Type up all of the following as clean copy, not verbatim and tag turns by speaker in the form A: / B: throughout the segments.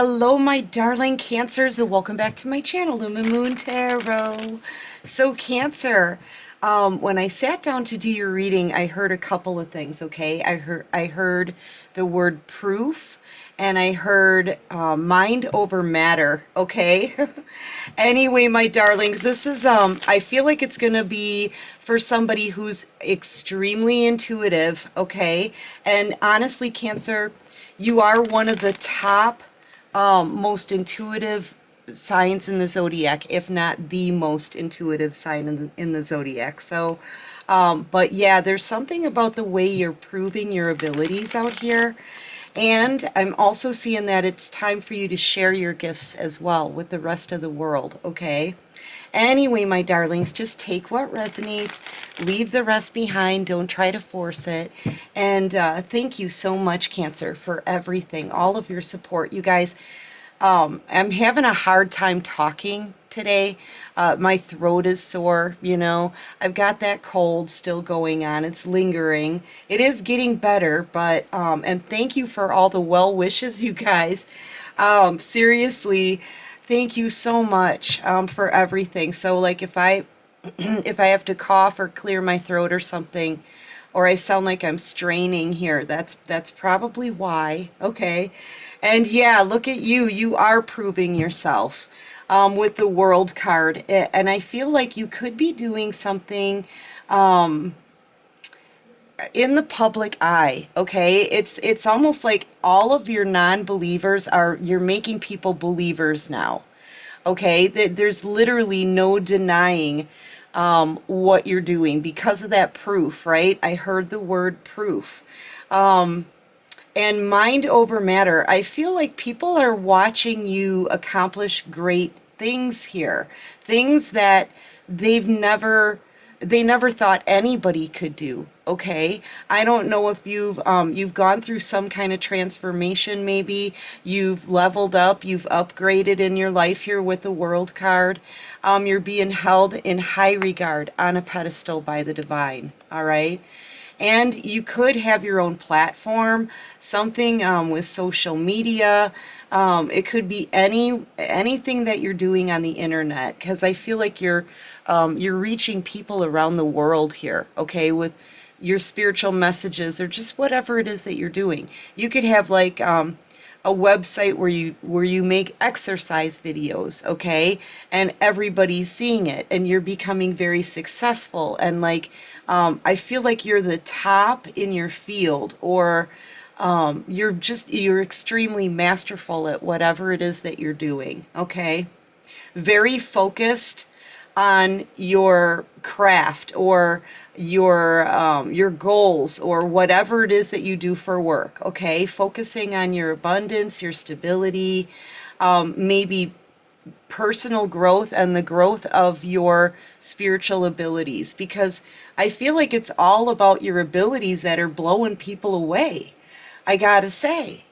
A: Hello, my darling Cancers, and welcome back to my channel, Lumen Moon Tarot. So, Cancer, when I sat down to do your reading, I heard a couple of things. Okay, I heard the word proof, and I heard mind over matter. Okay. Anyway, my darlings, this is I feel like it's gonna be for somebody who's extremely intuitive. Okay, and honestly, Cancer, you are one of the top most intuitive signs in the zodiac, if not the most intuitive sign in the zodiac. So, but yeah, there's something about the way you're proving your abilities out here. And I'm also seeing that it's time for you to share your gifts as well with the rest of the world, okay? Anyway, my darlings, just take what resonates, leave the rest behind, don't try to force it. And thank you so much, Cancer, for everything, all of your support. You guys, I'm having a hard time talking today. My throat is sore, you know. I've got that cold still going on. It's lingering. It is getting better, but, and thank you for all the well wishes, you guys. Seriously, thank you so much, for everything. So, like, if I, if I have to cough or clear my throat or something, or I sound like I'm straining here, that's probably why, okay? And yeah, look at you. You are proving yourself with the World card. And I feel like you could be doing something in the public eye, okay? It's almost like all of your non-believers are, you're making people believers now, okay? There's literally no denying what you're doing because of that proof, right? I heard the word proof. And mind over matter, I feel like people are watching you accomplish great things here. Things that they've never they never thought anybody could do. Okay, I don't know if you've gone through some kind of transformation. Maybe you've leveled up, you've upgraded in your life here with the World card. You're being held in high regard on a pedestal by the divine. All right. And you could have your own platform, something with social media. It could be anything that you're doing on the internet, because I feel like you're reaching people around the world here, okay, with your spiritual messages or just whatever it is that you're doing. You could have like a website where you make exercise videos, okay, and everybody's seeing it, and you're becoming very successful, and like I feel like you're the top in your field, or you're extremely masterful at whatever it is that you're doing, okay? Very focused on your craft or your goals or whatever it is that you do for work, okay? Focusing on your abundance, your stability, maybe personal growth and the growth of your spiritual abilities, because I feel like it's all about your abilities that are blowing people away. I gotta say,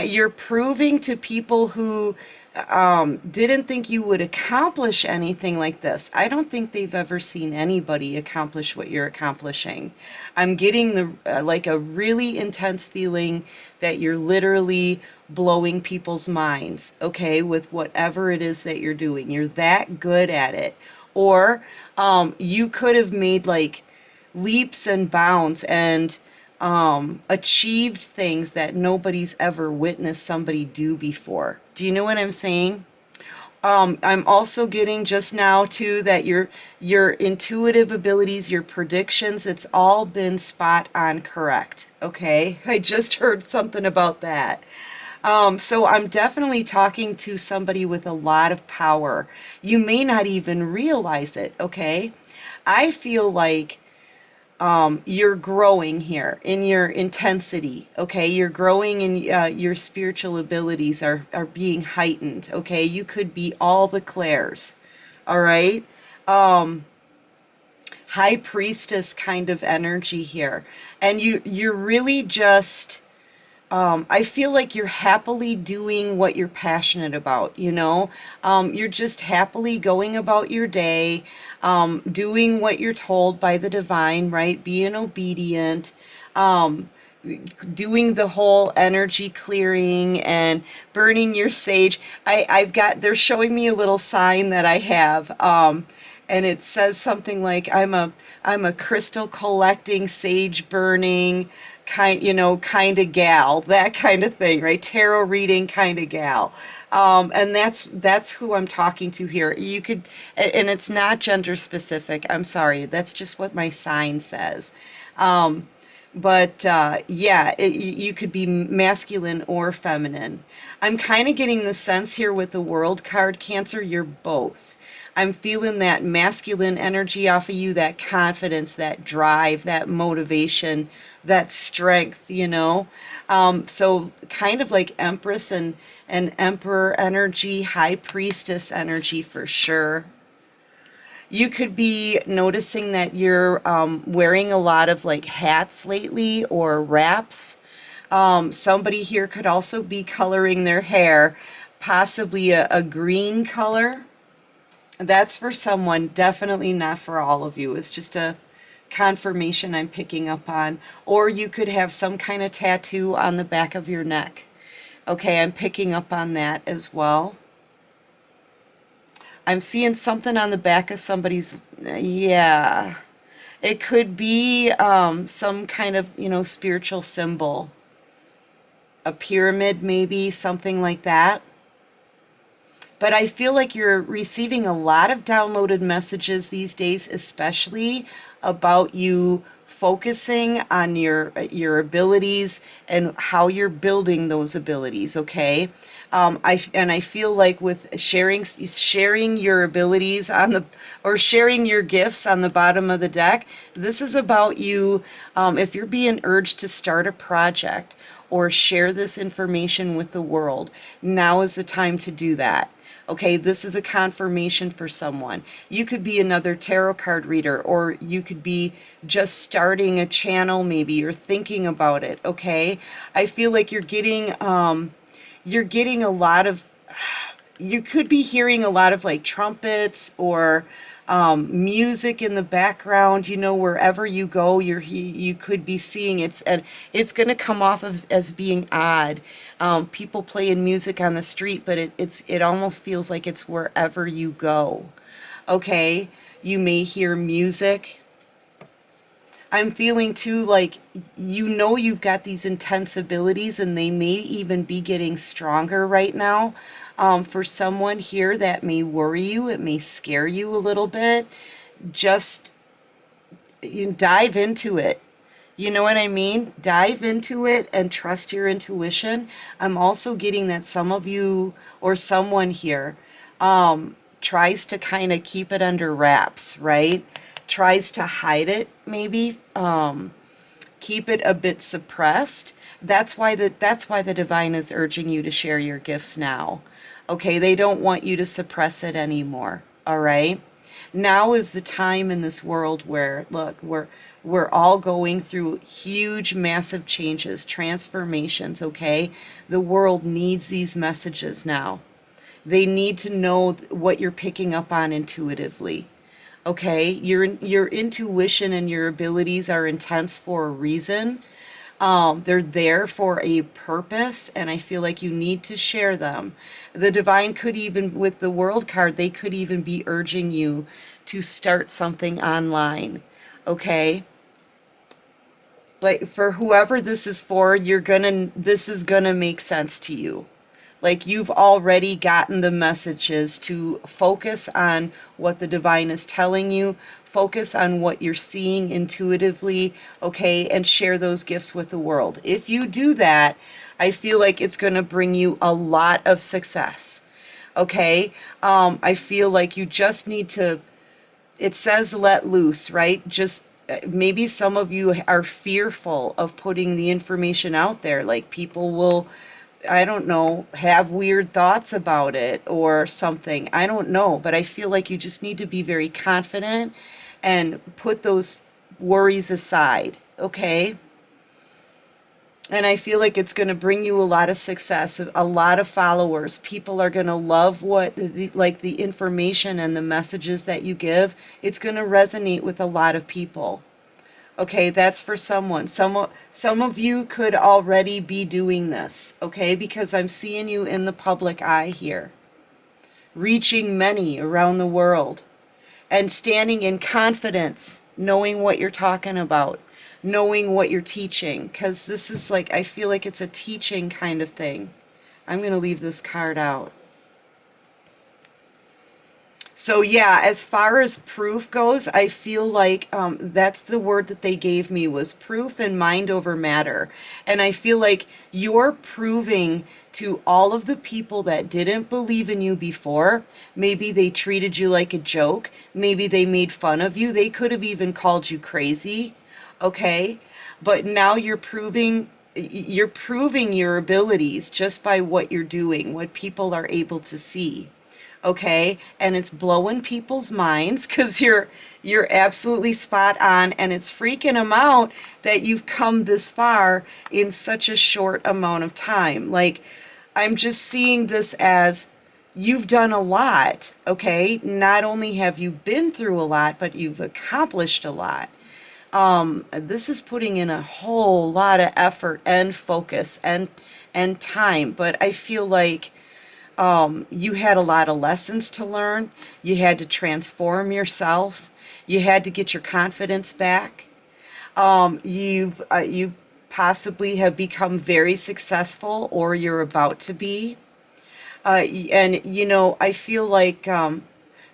A: you're proving to people who didn't think you would accomplish anything like this. I don't think they've ever seen anybody accomplish what you're accomplishing. I'm getting the like a really intense feeling that you're literally blowing people's minds, okay, with whatever it is that you're doing. You're that good at it. Or you could have made like leaps and bounds and achieved things that nobody's ever witnessed somebody do before. Do you know what I'm saying? I'm also getting just now too that your intuitive abilities, your predictions, it's all been spot on correct. Okay, I just heard something about that. So I'm definitely talking to somebody with a lot of power. You may not even realize it. Okay, I feel like you're growing here in your intensity, okay? You're growing in your spiritual abilities are being heightened, okay? You could be all the Claires, all right? High priestess kind of energy here. And you're really just I feel like you're happily doing what you're passionate about, you know? You're just happily going about your day, doing what you're told by the divine, right? Being obedient, doing the whole energy clearing and burning your sage. I've got, they're showing me a little sign that I have, and it says something like I'm a crystal collecting, sage burning kind of gal, that kind of thing, right? Tarot reading kind of gal. And that's who I'm talking to here. You could, and it's not gender specific. I'm sorry. That's just what my sign says. But yeah, you could be masculine or feminine. I'm kind of getting the sense here with the World card, Cancer, you're both. I'm feeling that masculine energy off of you, that confidence, that drive, that motivation, that strength. So kind of like Empress and Emperor energy, High Priestess energy for sure. You could be noticing that you're wearing a lot of like hats lately or wraps. Somebody here could also be coloring their hair, possibly a green color. That's for someone, definitely not for all of you. It's just a confirmation I'm picking up on. Or you could have some kind of tattoo on the back of your neck. Okay, I'm picking up on that as well. I'm seeing something on the back of somebody's, yeah. It could be some kind of, spiritual symbol. A pyramid, maybe, something like that. But I feel like you're receiving a lot of downloaded messages these days, especially about you focusing on your abilities and how you're building those abilities, okay? I feel like with sharing your abilities or sharing your gifts on the bottom of the deck, this is about you, if you're being urged to start a project or share this information with the world, now is the time to do that. Okay, this is a confirmation for someone. You could be another tarot card reader, or you could be just starting a channel, maybe you're thinking about it. Okay, I feel like you're getting a lot of, you could be hearing a lot of like trumpets or music in the background. Wherever you go, you could be seeing it, and it's going to come off as being odd. People playing music on the street, but it almost feels like it's wherever you go. Okay, you may hear music. I'm feeling too like you've got these intense abilities, and they may even be getting stronger right now. For someone here, that may worry you, it may scare you a little bit. Just dive into it. You know what I mean? Dive into it and trust your intuition. I'm also getting that some of you or someone here tries to kind of keep it under wraps, right? Tries to hide it, maybe. Keep it a bit suppressed. That's why the divine is urging you to share your gifts now. Okay, they don't want you to suppress it anymore. All right? Now is the time in this world where, look, we're all going through huge, massive changes, transformations, okay? The world needs these messages now. They need to know what you're picking up on intuitively. Okay? Your intuition and your abilities are intense for a reason. They're there for a purpose, and I feel like you need to share them. The divine could even, with the world card, they could even be urging you to start something online. Okay? Like for whoever this is for, this is gonna make sense to you. Like you've already gotten the messages to focus on what the divine is telling you, focus on what you're seeing intuitively, okay, and share those gifts with the world. If you do that, I feel like it's going to bring you a lot of success, okay? I feel like you just need to, it says let loose, right? Just maybe some of you are fearful of putting the information out there. Like people will, I don't know, have weird thoughts about it or something. I don't know, but I feel like you just need to be very confident and put those worries aside, okay? And I feel like it's going to bring you a lot of success, a lot of followers. People are going to love like the information and the messages that you give. It's going to resonate with a lot of people. Okay, that's for someone. Some of you could already be doing this, okay? Because I'm seeing you in the public eye here, reaching many around the world and standing in confidence, knowing what you're talking about, knowing what you're teaching, because this is like, I feel like it's a teaching kind of thing. I'm going to leave this card out. So yeah, as far as proof goes, I feel like that's the word that they gave me was proof and mind over matter. And I feel like you're proving to all of the people that didn't believe in you before, maybe they treated you like a joke, maybe they made fun of you, they could have even called you crazy, okay? But now you're proving your abilities just by what you're doing, what people are able to see, okay? And it's blowing people's minds because you're absolutely spot on, and it's freaking them out that you've come this far in such a short amount of time. Like, I'm just seeing this as you've done a lot, okay? Not only have you been through a lot, but you've accomplished a lot. This is putting in a whole lot of effort and focus and time, but I feel like you had a lot of lessons to learn. You had to transform yourself. You had to get your confidence back. You possibly have become very successful, or you're about to be. And you know, I feel like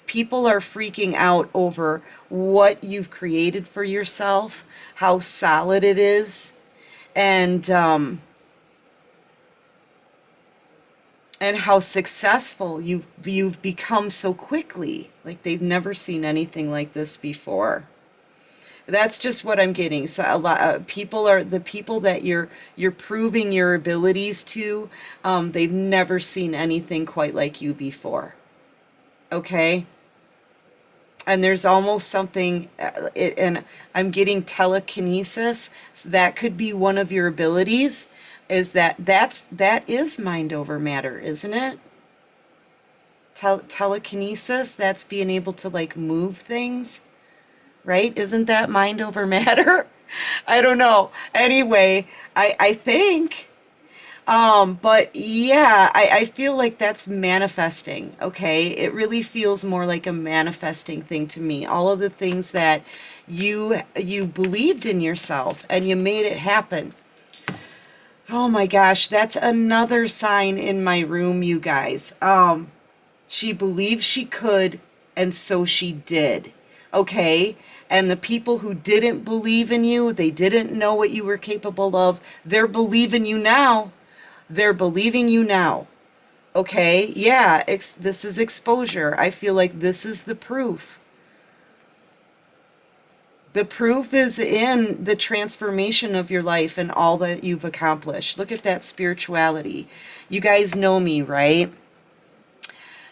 A: people are freaking out over what you've created for yourself, how solid it is, and how successful you've become so quickly. Like they've never seen anything like this before. That's just what I'm getting. So a lot people are the people that you're proving your abilities to. They've never seen anything quite like you before. Okay, and there's almost something, and I'm getting telekinesis. So that could be one of your abilities. Is that is mind over matter, isn't it? Telekinesis. That's being able to like move things, right? Isn't that mind over matter? I don't know. Anyway, I think. But yeah, I feel like that's manifesting, okay? It really feels more like a manifesting thing to me. All of the things that you believed in yourself and you made it happen. Oh my gosh, that's another sign in my room, you guys. She believed she could, and so she did. Okay? And the people who didn't believe in you, they didn't know what you were capable of, they're believing you now. They're believing you now. Okay? Yeah, this is exposure. I feel like this is the proof. The proof is in the transformation of your life and all that you've accomplished. Look at that spirituality. You guys know me, right?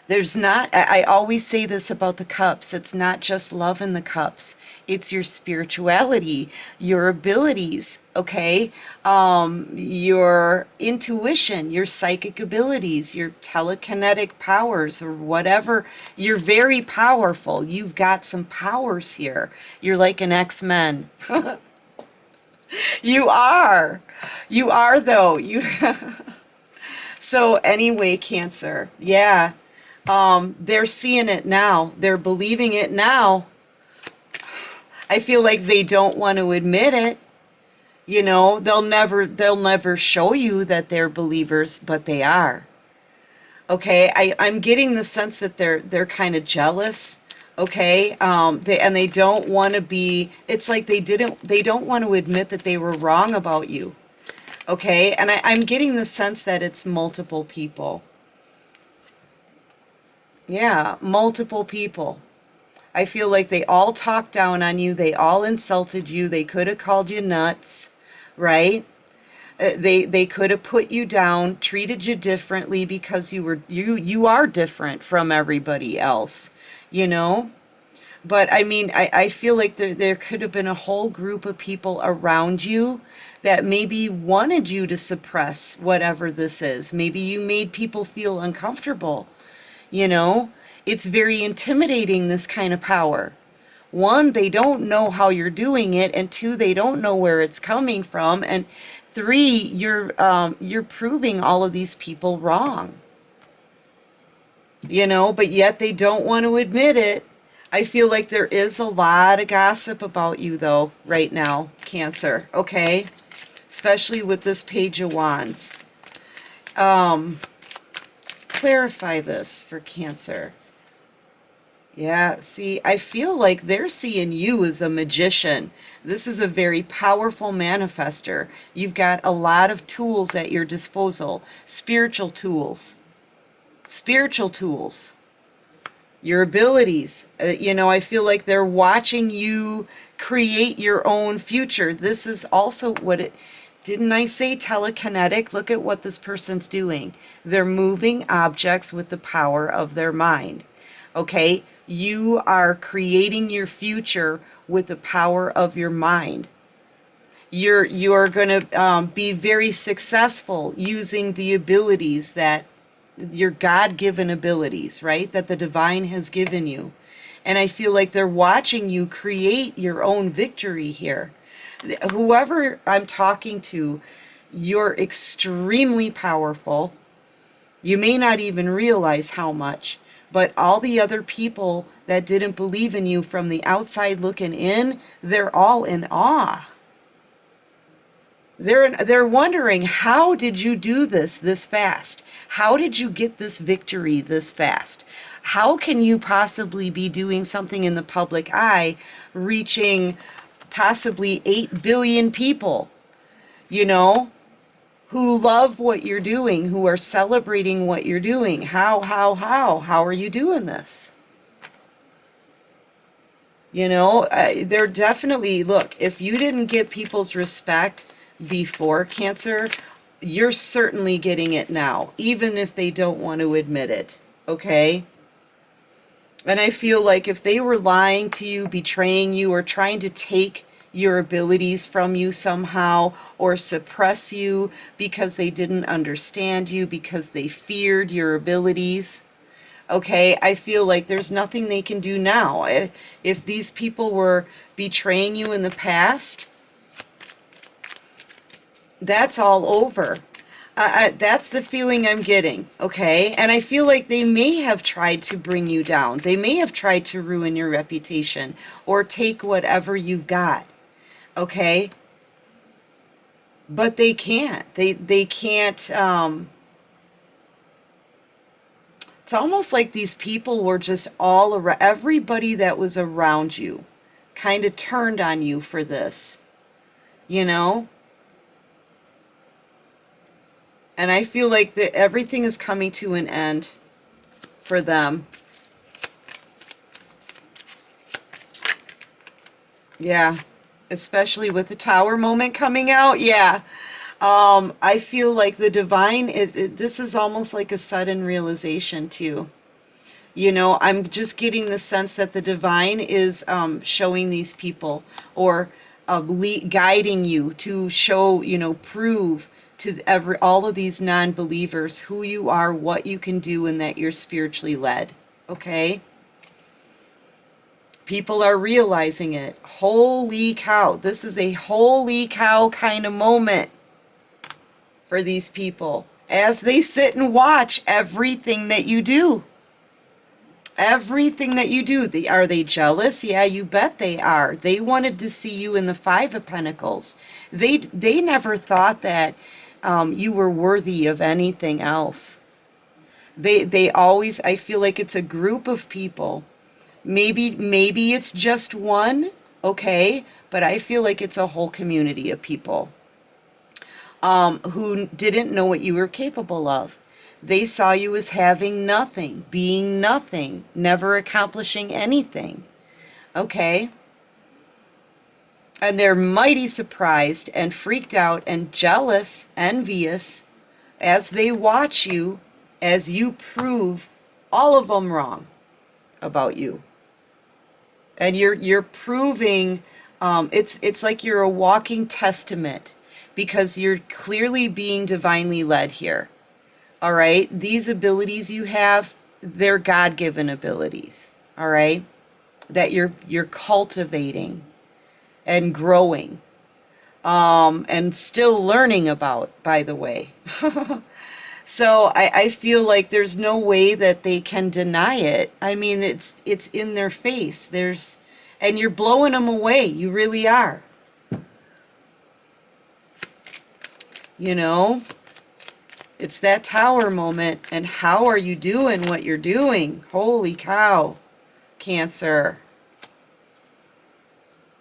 A: There's not, I always say this about the cups. It's not just love in the cups. It's your spirituality, your abilities, okay? Your intuition, your psychic abilities, your telekinetic powers, or whatever. You're very powerful. You've got some powers here. You're like an X-Men. You are. You are, though. You. So anyway, Cancer. Yeah. They're seeing it now. They're believing it now. I feel like they don't want to admit it. You know, they'll never show you that they're believers, but they are. Okay, I'm getting the sense that they're kind of jealous. Okay, they don't want to be. It's like they don't want to admit that they were wrong about you. Okay, and I'm getting the sense that it's multiple people. Yeah, multiple people. I feel like they all talked down on you. They all insulted you. They could have called you nuts, right? They could have put you down, treated you differently because you are different from everybody else, you know? But I mean, I feel like there could have been a whole group of people around you that maybe wanted you to suppress whatever this is. Maybe you made people feel uncomfortable. You know, it's very intimidating, this kind of power. One, they don't know how you're doing it, and two, they don't know where it's coming from, and three, you're proving all of these people wrong. But yet they don't want to admit it. I feel like there is a lot of gossip about you, though, right now, Cancer, okay? Especially with this Page of Wands. Clarify this for Cancer. Yeah, see, I feel like they're seeing you as a magician. This is a very powerful manifester. You've got a lot of tools at your disposal, spiritual tools. Spiritual tools. Your abilities. I feel like they're watching you create your own future. This is also didn't I say telekinetic? Look at what this person's doing. They're moving objects with the power of their mind. Okay? You are creating your future with the power of your mind. You're going to be very successful using the abilities that your God-given abilities, right? That the divine has given you. And I feel like they're watching you create your own victory here. Whoever I'm talking to, you're extremely powerful. You may not even realize how much, but all the other people that didn't believe in you from the outside looking in, they're all in awe. They're wondering, how did you do this fast? How did you get this victory this fast? How can you possibly be doing something in the public eye, reaching possibly 8 billion people, who love what you're doing, who are celebrating what you're doing? How are you doing this? They're definitely, look, if you didn't get people's respect before, Cancer, you're certainly getting it now, even if they don't want to admit it, okay? And I feel like if they were lying to you, betraying you, or trying to take your abilities from you somehow, or suppress you because they didn't understand you, because they feared your abilities, okay, I feel like there's nothing they can do now. If these people were betraying you in the past, that's all over. That's the feeling I'm getting, okay? And I feel like they may have tried to bring you down. They may have tried to ruin your reputation or take whatever you've got, okay? But they can't. They can't. It's almost like these people were just all around. Everybody that was around you kind of turned on you for this, you know? And I feel like everything is coming to an end for them. Yeah, especially with the Tower moment coming out. Yeah, I feel like the divine this is almost like a sudden realization too. I'm just getting the sense that the divine is showing these people, or guiding you to show, prove to all of these non-believers who you are, what you can do, and that you're spiritually led. Okay? People are realizing it. Holy cow. This is a holy cow kind of moment for these people as they sit and watch everything that you do. Everything that you do. Are they jealous? Yeah, you bet they are. They wanted to see you in the Five of Pentacles. They never thought that you were worthy of anything else. They always, I feel like it's a group of people. Maybe it's just one, okay, but I feel like it's a whole community of people who didn't know what you were capable of. They saw you as having nothing, being nothing, never accomplishing anything, okay? And they're mighty surprised and freaked out and jealous, envious, as they watch you, as you prove all of them wrong about you. And you're proving, it's like you're a walking testament, because you're clearly being divinely led here. All right? These abilities you have, they're God-given abilities. All right? that you're cultivating and growing, and still learning about, by the way. So I feel like there's no way that they can deny it. I mean, it's in their face. And you're blowing them away. You really are. You know, it's that tower moment. And how are you doing what you're doing? Holy cow, Cancer.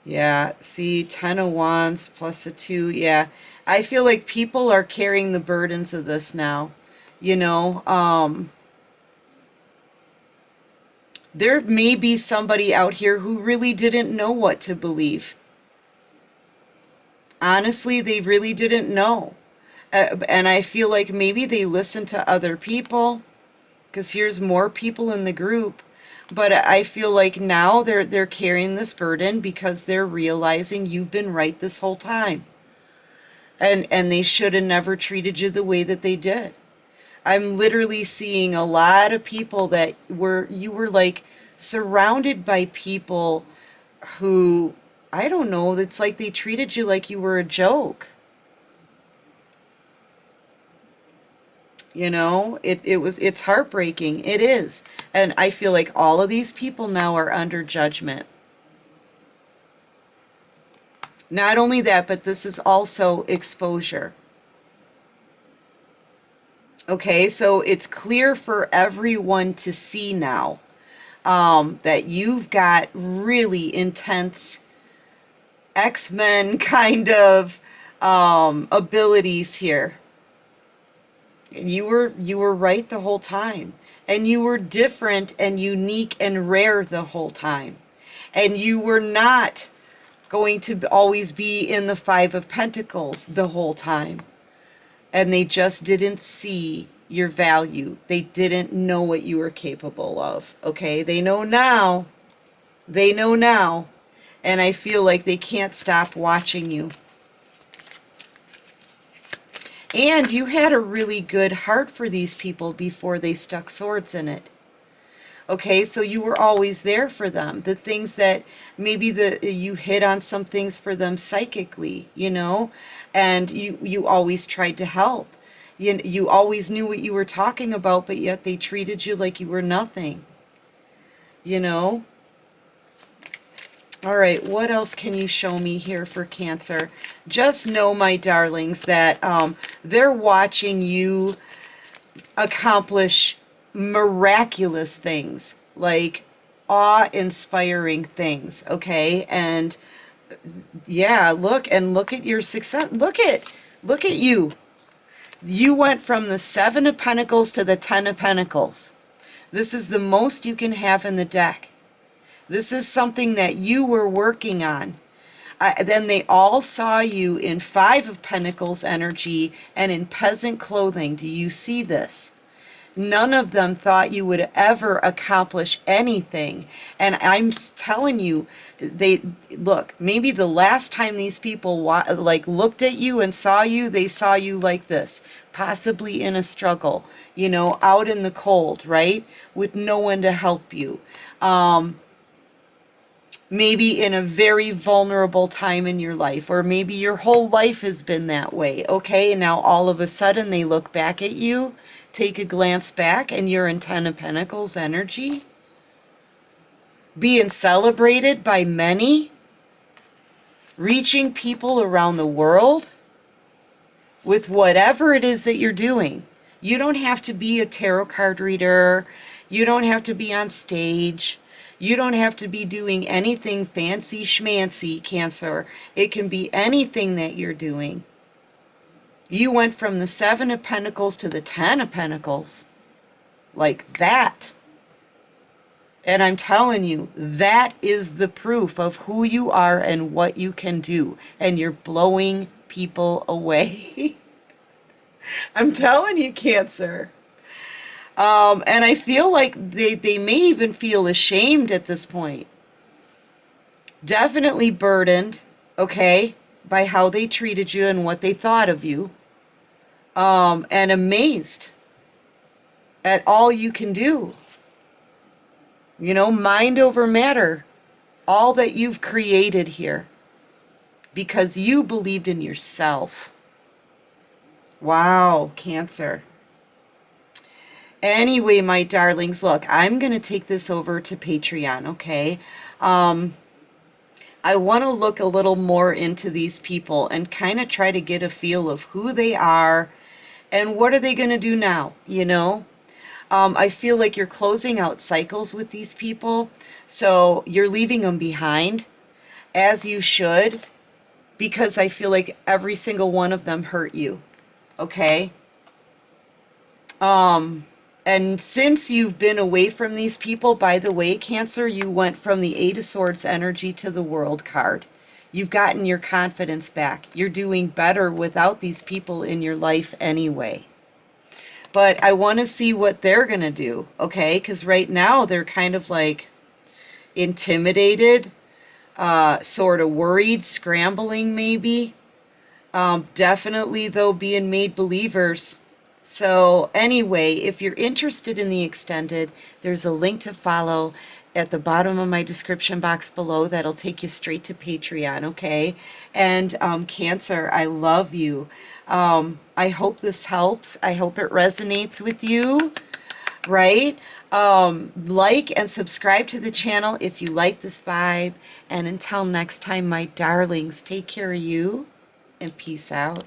A: Yeah, see, 10 of Wands plus the 2. Yeah, I feel like people are carrying the burdens of this now. You know, there may be somebody out here who really didn't know what to believe. Honestly, they really didn't know. And I feel like maybe they listened to other people, because here's more people in the group. But I feel like now they're carrying this burden because they're realizing you've been right this whole time. And they should have never treated you the way that they did. I'm literally seeing a lot of people that you were like surrounded by people who, I don't know, it's like they treated you like you were a joke. You know, it's heartbreaking. It is. And I feel like all of these people now are under judgment. Not only that, but this is also exposure. Okay, so it's clear for everyone to see now, that you've got really intense X-Men kind of abilities here. You were right the whole time, and you were different and unique and rare the whole time, and you were not going to always be in the Five of Pentacles the whole time. And they just didn't see your value. They didn't know what you were capable of. Okay, they know now. They know now. And I feel like they can't stop watching you. And you had a really good heart for these people before they stuck swords in it. Okay, so you were always there for them. The things that maybe you hit on some things for them psychically, you know, and you always tried to help. You always knew what you were talking about, but yet they treated you like you were nothing, you know. All right, what else can you show me here for Cancer? Just know, my darlings, that they're watching you accomplish miraculous things, like awe-inspiring things, okay? And yeah, look at your success. Look at you. You went from the Seven of Pentacles to the Ten of Pentacles. This is the most you can have in the deck. This is something that you were working on. Then they all saw you in Five of Pentacles energy and in peasant clothing. Do you see this? None of them thought you would ever accomplish anything. And I'm telling you, look, maybe the last time these people like looked at you and saw you, they saw you like this, possibly in a struggle, you know, out in the cold, right? With no one to help you. Maybe in a very vulnerable time in your life, or maybe your whole life has been that way, okay? And now all of a sudden they look back at you, take a glance back, and you're in Ten of Pentacles energy, being celebrated by many, reaching people around the world with whatever it is that you're doing. You don't have to be a tarot card reader. You don't have to be on stage. You don't have to be doing anything fancy schmancy, Cancer. It can be anything that you're doing. You went from the Seven of Pentacles to the Ten of Pentacles. Like that. And I'm telling you, that is the proof of who you are and what you can do. And you're blowing people away. I'm telling you, Cancer. And I feel like they may even feel ashamed at this point. Definitely burdened, okay, by how they treated you and what they thought of you. And amazed at all you can do. You know, mind over matter, all that you've created here because you believed in yourself. Wow, Cancer. Anyway, my darlings, look, I'm going to take this over to Patreon, okay? I want to look a little more into these people and kind of try to get a feel of who they are and what are they going to do now, you know? I feel like you're closing out cycles with these people, so you're leaving them behind, as you should, because I feel like every single one of them hurt you, okay? And since you've been away from these people, by the way, Cancer, you went from the Eight of Swords energy to the World card. You've gotten your confidence back. You're doing better without these people in your life anyway. But I want to see what they're going to do, okay? Because right now they're kind of like intimidated, sort of worried, scrambling maybe. Definitely, though, being made believers. So anyway, if you're interested in the extended, there's a link to follow at the bottom of my description box below that'll take you straight to Patreon, okay? And Cancer, I love you. I hope this helps. I hope it resonates with you, right? Like and subscribe to the channel if you like this vibe. And until next time, my darlings, take care of you and peace out.